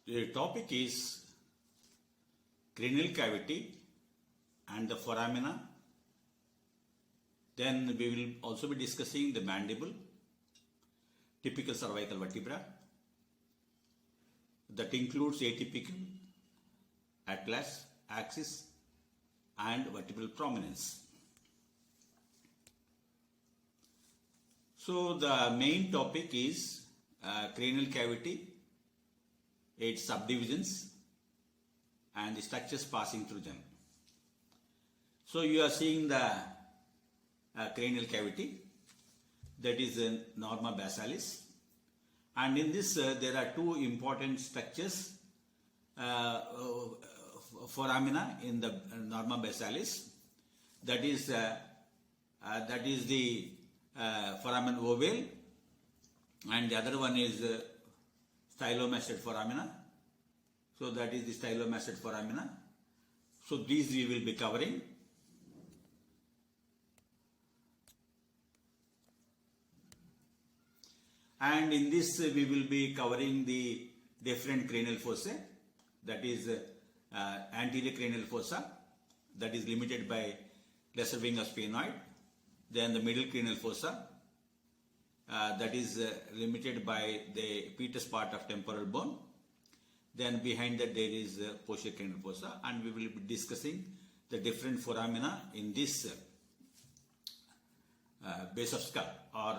The topic is cranial cavity and the foramina. Then we will also be discussing the mandible, typical cervical vertebra, that includes atypical, atlas, axis, and vertebral prominence. So the main topic is cranial cavity, its subdivisions, and the structures passing through them. So you are seeing the cranial cavity, that is norma basalis, and in this there are two important structures, foramina in the norma basalis, that is the foramen ovale, and the other one is stylomastoid foramina. So that is the stylomastoid foramina. So these we will be covering. And in this we will be covering the different cranial fossae, that is anterior cranial fossa, that is limited by lesser wing of sphenoid. Then the middle cranial fossa, that is limited by the petus part of temporal bone. Then behind that there is posterior cranial fossa, and we will be discussing the different foramina in this base of skull or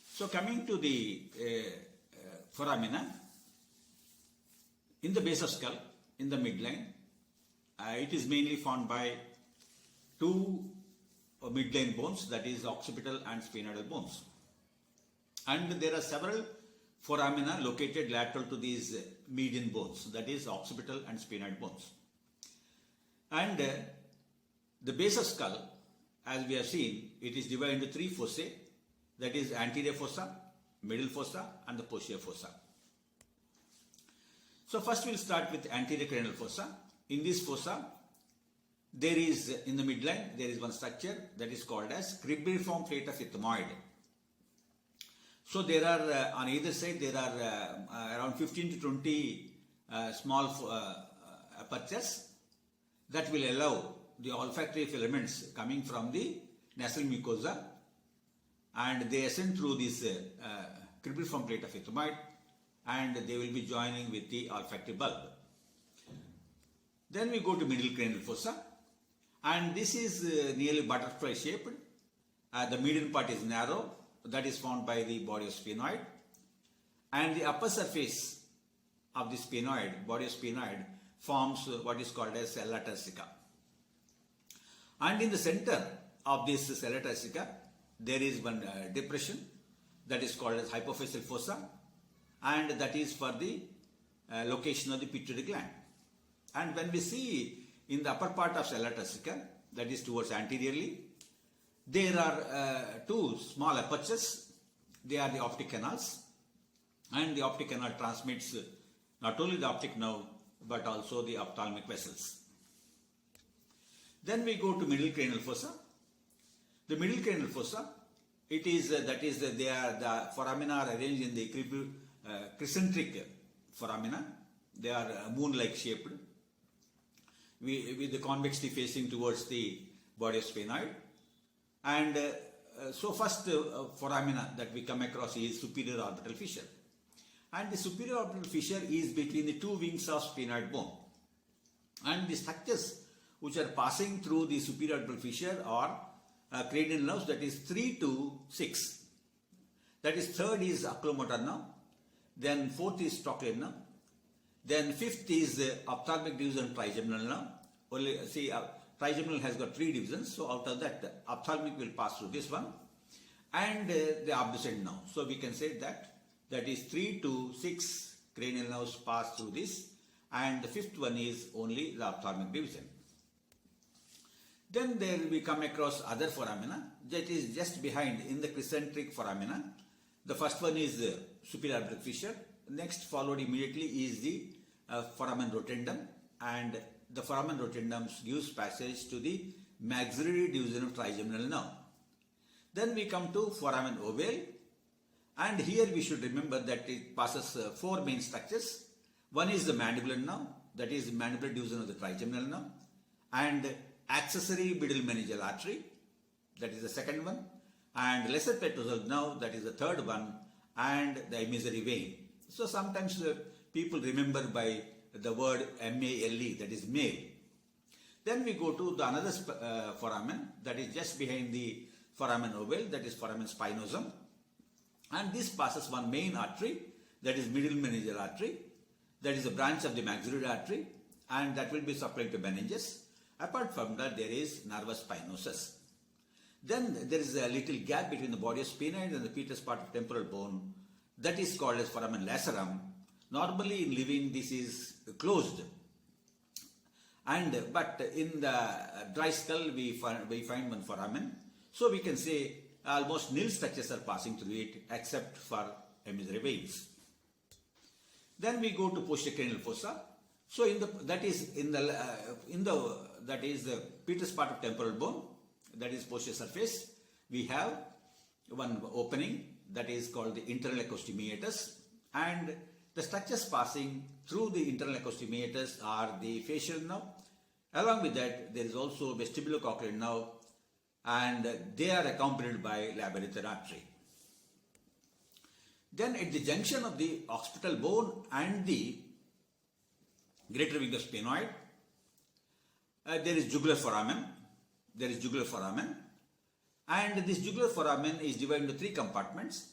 so coming to the foramina in the base of skull, in the midline, it is mainly formed by two midline bones, that is occipital and sphenoidal bones. And there are several foramina located lateral to these median bones, that is occipital and sphenoid bones. And the base of skull, as we have seen, it is divided into three fossae, that is anterior fossa, middle fossa, and the posterior fossa. So first we will start with anterior cranial fossa. In this fossa, there is, in the midline, there is one structure that is called as cribriform plate of ethmoid. So there are, on either side, there are around 15 to 20 small apertures that will allow the olfactory filaments coming from the nasal mucosa, and they ascend through this cribriform plate of ethmoid, and they will be joining with the olfactory bulb. Then we go to middle cranial fossa, and this is nearly butterfly shaped. The median part is narrow, that is formed by the body of sphenoid, and the upper surface of the sphenoid, body of sphenoid, forms what is called as sella turcica. And in the center of this sella turcica, there is one depression that is called as hypophyseal fossa, and that is for the location of the pituitary gland. And when we see in the upper part of sella turcica, that is towards anteriorly, there are two small apertures. They are the optic canals, and the optic canal transmits not only the optic nerve but also the ophthalmic vessels. Then we go to middle cranial fossa. The middle cranial fossa, it is they are the foramina are arranged in the crescentric foramina. They are moon-like shaped, with the convexity facing towards the body of sphenoid. And so first foramina that we come across is superior orbital fissure. And the superior orbital fissure is between the two wings of sphenoid bone. And the structures which are passing through the superior orbital fissure are cranial nerves, that is 3 to 6. That is, third is oculomotor nerve, then fourth is trochlear nerve, then fifth is ophthalmic division trigeminal nerve. Only see, trigeminal has got 3 divisions, so out of that ophthalmic will pass through this one, and the abducent nerve. So we can say that is 3 to 6 cranial nerves pass through this, and the fifth one is only the ophthalmic division. Then there we come across other foramina that is just behind in the crescentric foramina. The first one is superior orbital fissure. Next followed immediately is the foramen rotundum, and the foramen rotundum gives passage to the maxillary division of trigeminal nerve. Then we come to foramen ovale, and here we should remember that it passes four main structures. One is the mandibular nerve, that is the mandibular division of the trigeminal nerve, and accessory middle meningeal artery, that is the second one, and lesser petrosal nerve, that is the third one, and the emissary vein. So sometimes people remember by the word MALE, that is male. Then we go to the another foramen, that is just behind the foramen ovale, that is foramen spinosum, and this passes one main artery, that is middle meningeal artery, that is a branch of the maxillary artery, and that will be supplying to meninges. Apart from that, there is nervus spinosus. Then there is a little gap between the body of sphenoid and the petrous part of temporal bone, that is called as foramen lacerum. Normally in living this is closed, but in the dry skull we find one foramen. So we can say almost nil structures are passing through it except for emissary veins. Then we go to posterior cranial fossa. So that is the petrous part of temporal bone, that is posterior surface. We have one opening, that is called the internal acoustic meatus, and the structures passing through the internal acoustic meatus are the facial nerve. Along with that, there is also vestibulocochlear nerve, and they are accompanied by labyrinthal artery. Then at the junction of the occipital bone and the greater wing of sphenoid, there is jugular foramen. And this jugular foramen is divided into three compartments.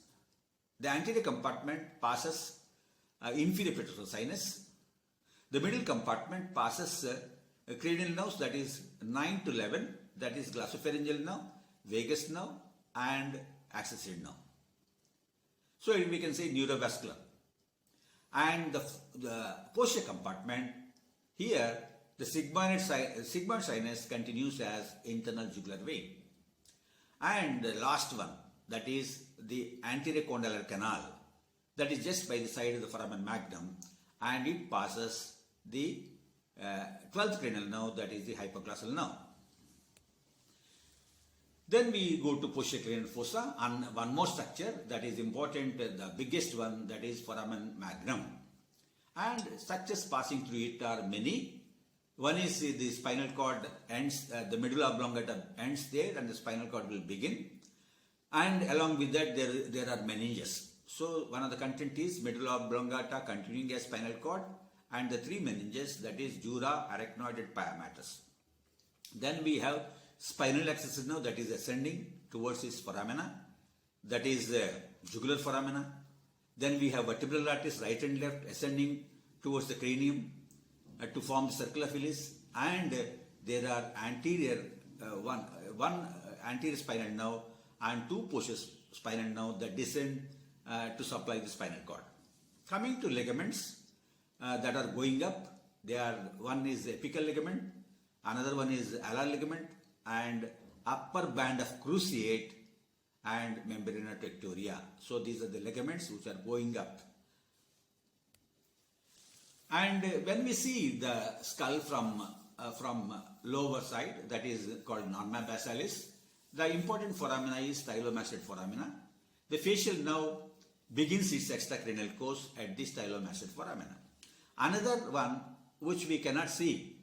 The anterior compartment passes inferior petrosal sinus. The middle compartment passes cranial nerves, that is 9 to 11, that is glossopharyngeal nerve, vagus nerve, and accessory nerve. So we can say neurovascular. And the posterior compartment, here the sigmoid sinus continues as internal jugular vein. And the last one, that is the anterior condylar canal, that is just by the side of the foramen magnum, and it passes the 12th cranial nerve, that is the hypoglossal nerve. Then we go to posterior cranial fossa, and one more structure that is important, the biggest one, that is foramen magnum. And structures passing through it are many. One is the spinal cord ends, the medulla oblongata ends there, and the spinal cord will begin. And along with that, there are meninges. So one of the content is medulla oblongata continuing as spinal cord, and the three meninges, that is dura, arachnoid, and pyomatus. Then we have spinal accessory nerve, that is ascending towards its foramina, that is jugular foramina. Then we have vertebral arteries, right and left, ascending towards the cranium to form the circle of Willis, and there are anterior one anterior spinal nerve and two posterior spinal nerve that descend to supply the spinal cord. Coming to ligaments that are going up, one is apical ligament, another one is alar ligament, and upper band of cruciate and membrana tectoria. So these are the ligaments which are going up. And when we see the skull from lower side, that is called norma basalis, the important foramina is stylomastoid foramina. The facial nerve begins its extracranial course at the stylomastoid foramina. Another one which we cannot see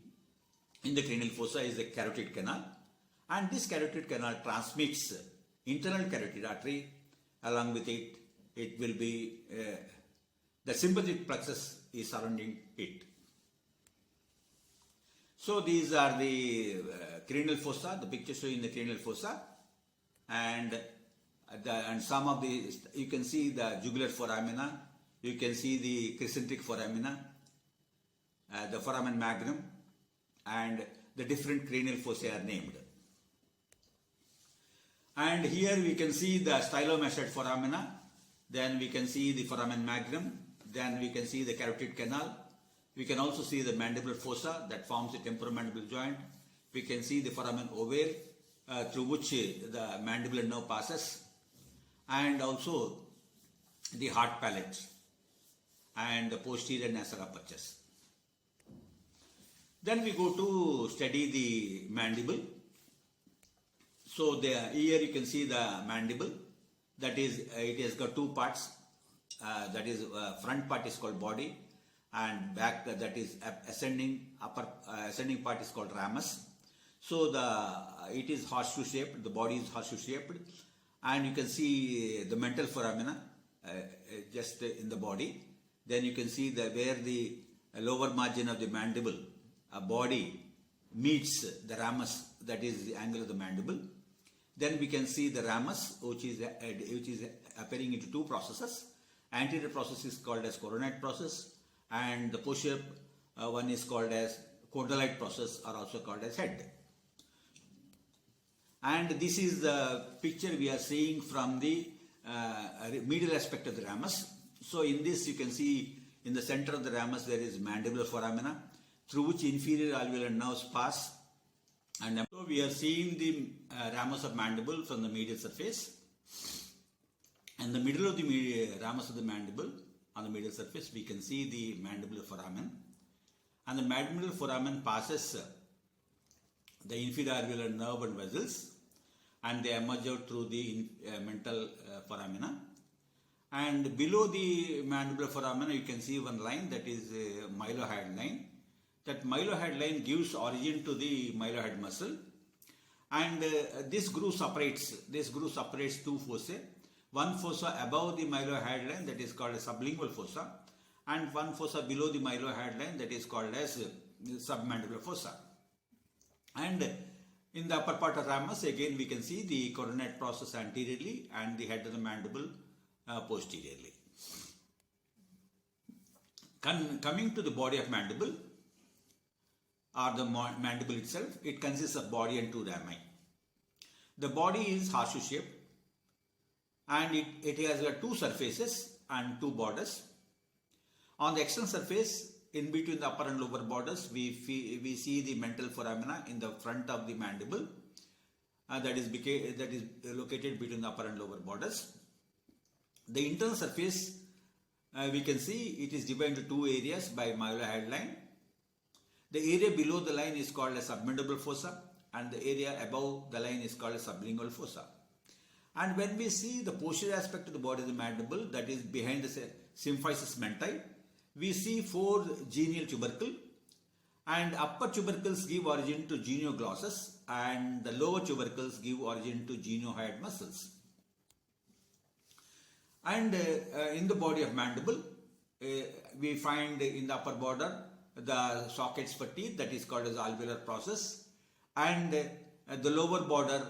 in the cranial fossa is the carotid canal, and this carotid canal transmits internal carotid artery. Along with it, it will be the sympathetic plexus is surrounding it. So these are the cranial fossa, the picture showing the cranial fossa, and some of the, you can see the jugular foramina, you can see the crescentic foramina, the foramen magnum, and the different cranial fossae are named. And here we can see the stylomastoid foramina, then we can see the foramen magnum, then we can see the carotid canal. We can also see the mandibular fossa that forms the temporomandibular joint. We can see the foramen ovale through which the mandibular nerve passes, and also the hard palate and the posterior nasal apertures. Then we go to study the mandible. So here you can see the mandible. That is, it has got two parts. That is, front part is called body, and back that is ascending ascending part is called ramus. So it is horseshoe shaped. The body is horseshoe shaped, and you can see the mental foramina just in the body. Then you can see where the lower margin of the mandible body meets the ramus, that is the angle of the mandible. Then we can see the ramus, which is appearing into two processes. Anterior process is called as coronate process, and the posterior one is called as condylite process, or also called as head. And this is the picture we are seeing from the medial aspect of the ramus. So in this you can see in the center of the ramus there is mandibular foramina, through which inferior alveolar nerves pass. And so we are seeing the ramus of mandible from the medial surface. In the middle of the ramus of the mandible, on the medial surface, we can see the mandibular foramen. And the mandibular foramen passes the inferior alveolar nerve and vessels, and they emerge out through the mental foramina. And below the mandibular foramina, you can see one line, that is a mylohyoid line. That mylohyoid line gives origin to the mylohyoid muscle, and this groove separates two fossa. One fossa above the mylohyoid line, that is called a sublingual fossa, and one fossa below the mylohyoid line, that is called as submandibular fossa. And in the upper part of ramus, again we can see the coronate process anteriorly and the head of the mandible posteriorly. Coming to the body of mandible, or the mandible itself, it consists of body and two rami. The body is horseshoe shaped, and it has got two surfaces and two borders. On the external surface, in between the upper and lower borders, we see the mental foramina in the front of the mandible, that is located between the upper and lower borders. The internal surface, we can see it is divided into two areas by mylohyoid line. The area below the line is called a submandibular fossa, and the area above the line is called a sublingual fossa. And when we see the posterior aspect of the body of the mandible, that is behind the symphysis menti, we see four genial tubercles, and upper tubercles give origin to genioglossus, and the lower tubercles give origin to geniohyoid muscles. And in the body of mandible, we find in the upper border the sockets for teeth, that is called as alveolar process, and the lower border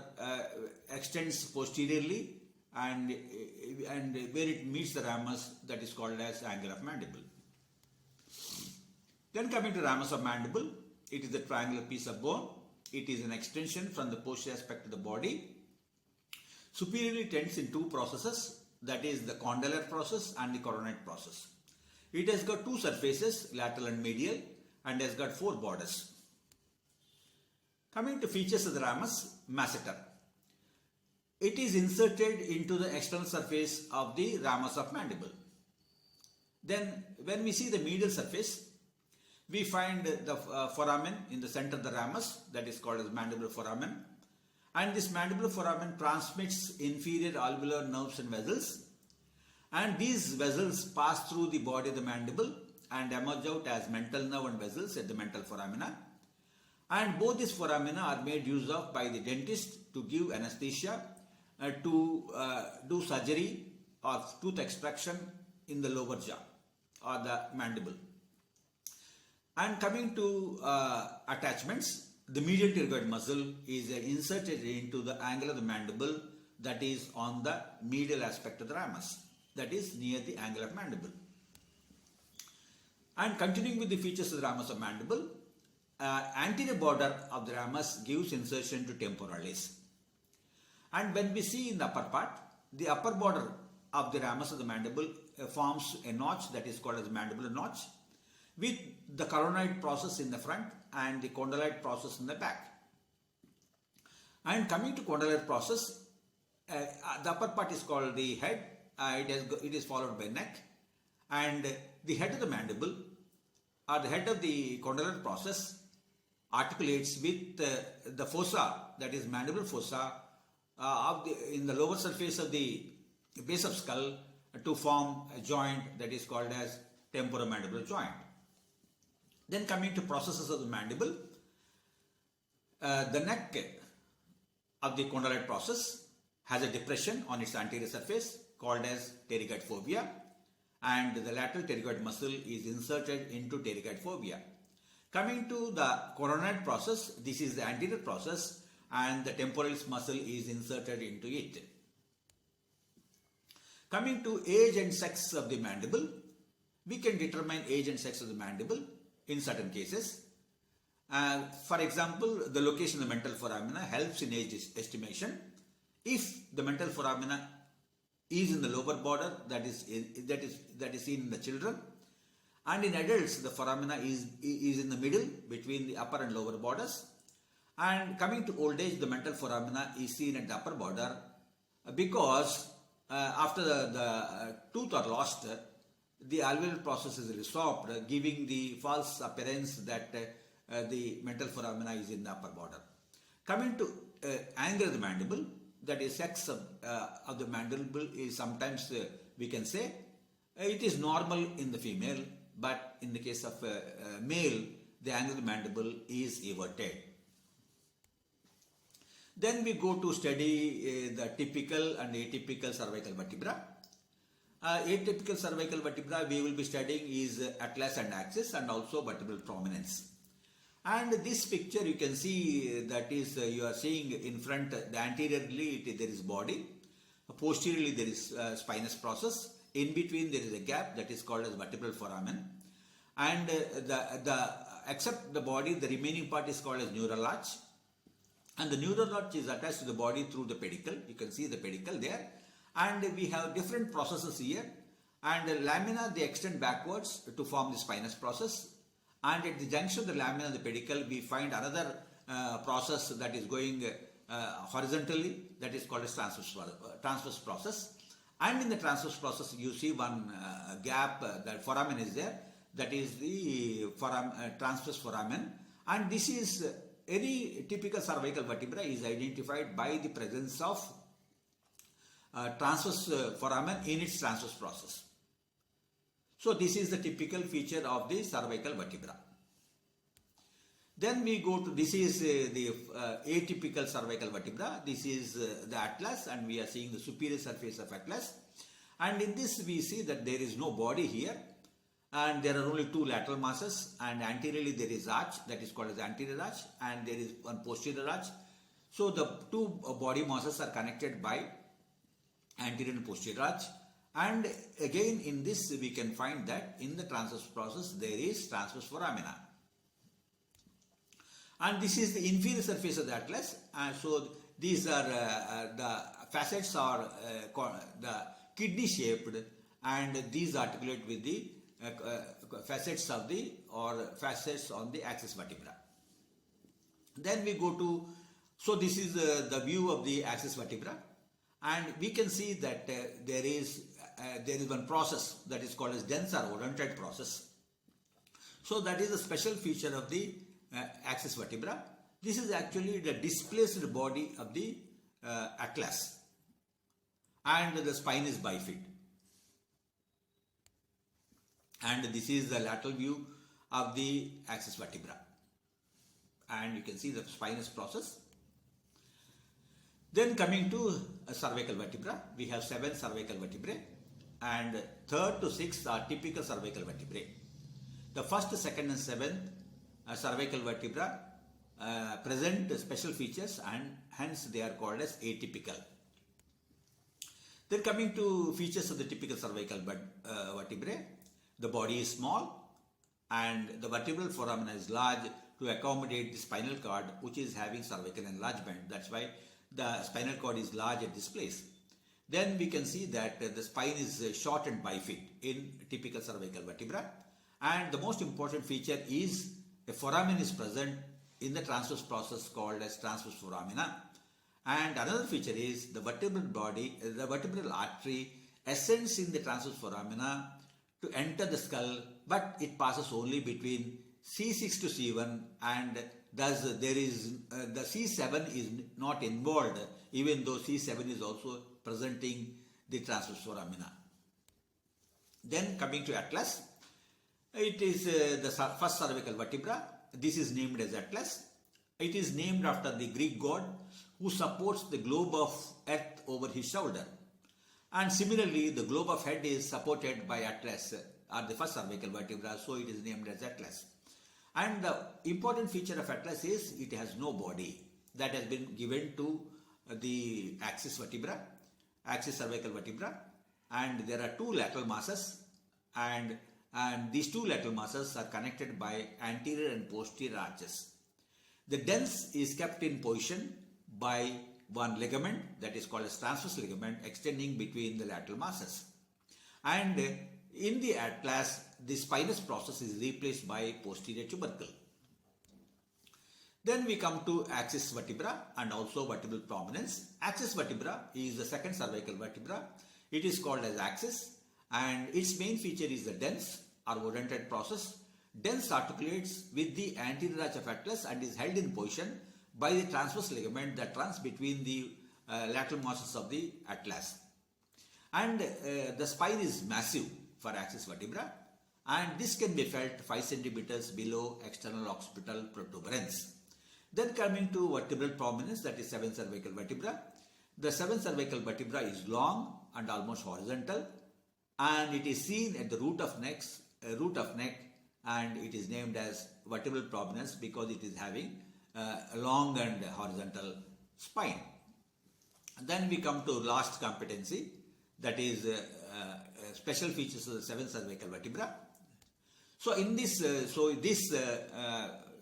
extends posteriorly, and where it meets the ramus, that is called as angle of mandible. Then coming to ramus of mandible, it is a triangular piece of bone. It is an extension from the posterior aspect of the body. Superiorly tends in two processes, that is the condylar process and the coronate process. It has got two surfaces, lateral and medial, and has got four borders. Coming to features of the ramus, masseter. It is inserted into the external surface of the ramus of mandible. Then when we see the medial surface, we find the foramen in the center of the ramus, that is called as mandibular foramen. And this mandibular foramen transmits inferior alveolar nerves and vessels. And these vessels pass through the body of the mandible and emerge out as mental nerve and vessels at the mental foramina. And both these foramina are made use of by the dentist to give anesthesia, to do surgery or tooth extraction in the lower jaw or the mandible. And coming to attachments, the medial pterygoid muscle is inserted into the angle of the mandible, that is on the medial aspect of the ramus, that is near the angle of mandible. And continuing with the features of the ramus of mandible, anterior border of the ramus gives insertion to temporalis. And when we see in the upper part, the upper border of the ramus of the mandible forms a notch, that is called as mandibular notch, with the coronate process in the front and the condylite process in the back. And coming to condylite process, the upper part is called the head. It is followed by neck, and the head of the mandible, or the head of the condylite process, articulates with the fossa, that is mandibular fossa, in the lower surface of the base of skull to form a joint that is called as temporomandibular joint. Then coming to processes of the mandible, the neck of the condyloid process has a depression on its anterior surface called as pterygoid fovea, and the lateral pterygoid muscle is inserted into pterygoid fovea. Coming to the coronoid process, this is the anterior process and the temporalis muscle is inserted into it. Coming to age and sex of the mandible, we can determine age and sex of the mandible in certain cases. For example, the location of the mental foramina helps in age estimation. If the mental foramina is in the lower border, that is seen in the children, and in adults the foramina is in the middle between the upper and lower borders. And coming to old age, the mental foramina is seen at the upper border because after the tooth are lost, the alveolar process is resolved, giving the false appearance that the mental foramina is in the upper border. Coming to angle of the mandible, that is sex of the mandible, is sometimes we can say it is normal in the female, but in the case of male, the angle of the mandible is everted. Then we go to study the typical and atypical cervical vertebra. Atypical cervical vertebra we will be studying is atlas and axis and also vertebral prominence. And this picture you can see that is you are seeing in front, the anteriorly there is body, posteriorly there is spinous process, in between there is a gap that is called as vertebral foramen, and except the body, the remaining part is called as neural arch, and the neural arch is attached to the body through the pedicle. You can see the pedicle there, and we have different processes here, and lamina they extend backwards to form the spinous process, and at the junction of the lamina and the pedicle we find another process that is going horizontally, that is called as transverse process, and in the transverse process you see one gap, that foramen is there, that is the transverse foramen, and this is any typical cervical vertebra is identified by the presence of transverse foramen in its transverse process. So this is the typical feature of the cervical vertebra. Then we go to, this is the atypical cervical vertebra. This is the atlas, and we are seeing the superior surface of atlas. And in this we see that there is no body here, and there are only two lateral masses, and anteriorly there is arch that is called as anterior arch, and there is one posterior arch. So the two body masses are connected by anterior and posterior arch, and again in this we can find that in the transverse process there is transverse foramina, and this is the inferior surface of the atlas. So these are the facets are the kidney shaped, and these articulate with the facets of the facets on the axis vertebra. Then we go to, so this is the view of the axis vertebra, and we can see that there is one process that is called as dense or odontoid process. So that is a special feature of the axis vertebra. This is actually the displaced body of the atlas, and the spine is bifid. And this is the lateral view of the axis vertebra, and you can see the spinous process. Then coming to cervical vertebra, we have 7 cervical vertebrae, and 3rd to 6th are typical cervical vertebrae. The 1st, 2nd and 7th cervical vertebra present special features, and hence they are called as atypical. Then coming to features of the typical cervical vertebrae, the body is small and the vertebral foramen is large to accommodate the spinal cord, which is having cervical enlargement. That's why the spinal cord is large at this place. Then we can see that the spine is short and bifid in typical cervical vertebra, and the most important feature is a foramen is present in the transverse process called as transverse foramina. And another feature is the vertebral body, the vertebral artery ascends in the transverse foramina to enter the skull, but it passes only between C6 to C1, and thus there is the C7 is not involved even though C7 is also presenting the transverse foramina. Then coming to atlas, it is the first cervical vertebra. This is named as atlas. It is named after the Greek god who supports the globe of earth over his shoulder. And similarly, the globe of head is supported by atlas, or the first cervical vertebra, so it is named as atlas. And the important feature of atlas is it has no body. That has been given to the axis vertebra, axis cervical vertebra, and there are two lateral masses, and these two lateral masses are connected by anterior and posterior arches. The dens is kept in position by one ligament that is called as transverse ligament extending between the lateral masses. And in the atlas, the spinous process is replaced by posterior tubercle. Then we come to axis vertebra and also vertebral prominence. Axis vertebra is the second cervical vertebra. It is called as axis, and its main feature is the dens or odentate process. Dens articulates with the anterior arch of atlas and is held in position by the transverse ligament that runs between the lateral masses of the atlas. And the spine is massive for axis vertebra, and this can be felt 5 centimeters below external occipital protuberance. Then coming to vertebral prominence, that is 7th cervical vertebra. The 7th cervical vertebra is long and almost horizontal, and it is seen at the root of neck, and it is named as vertebral prominence because it is having a long and horizontal spine. And then we come to last competency, that is special features of the 7th cervical vertebra. So in this,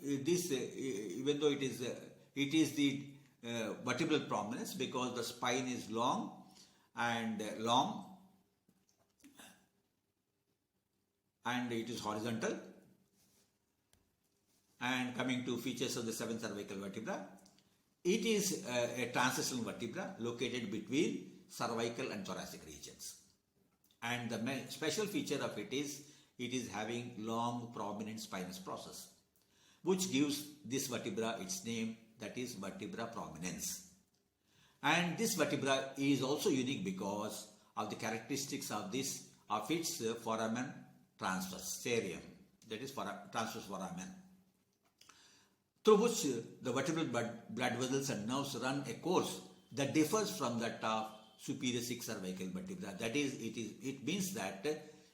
even though it is the vertebral prominence because the spine is long and it is horizontal. And coming to features of the 7th cervical vertebra, it is a transitional vertebra located between cervical and thoracic regions. And the special feature of it is having long prominent spinous process, which gives this vertebra its name, that is vertebra prominens. And this vertebra is also unique because of the characteristics of its foramen transverse, cerium, that is transverse foramen, through which the vertebral blood vessels and nerves run a course that differs from that of superior 6th cervical vertebra. That is, it means that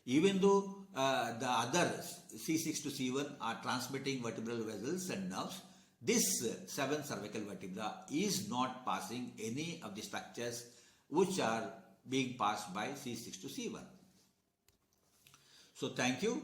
even though the other C6 to C1 are transmitting vertebral vessels and nerves, this 7th cervical vertebra is not passing any of the structures which are being passed by C6 to C1. So thank you.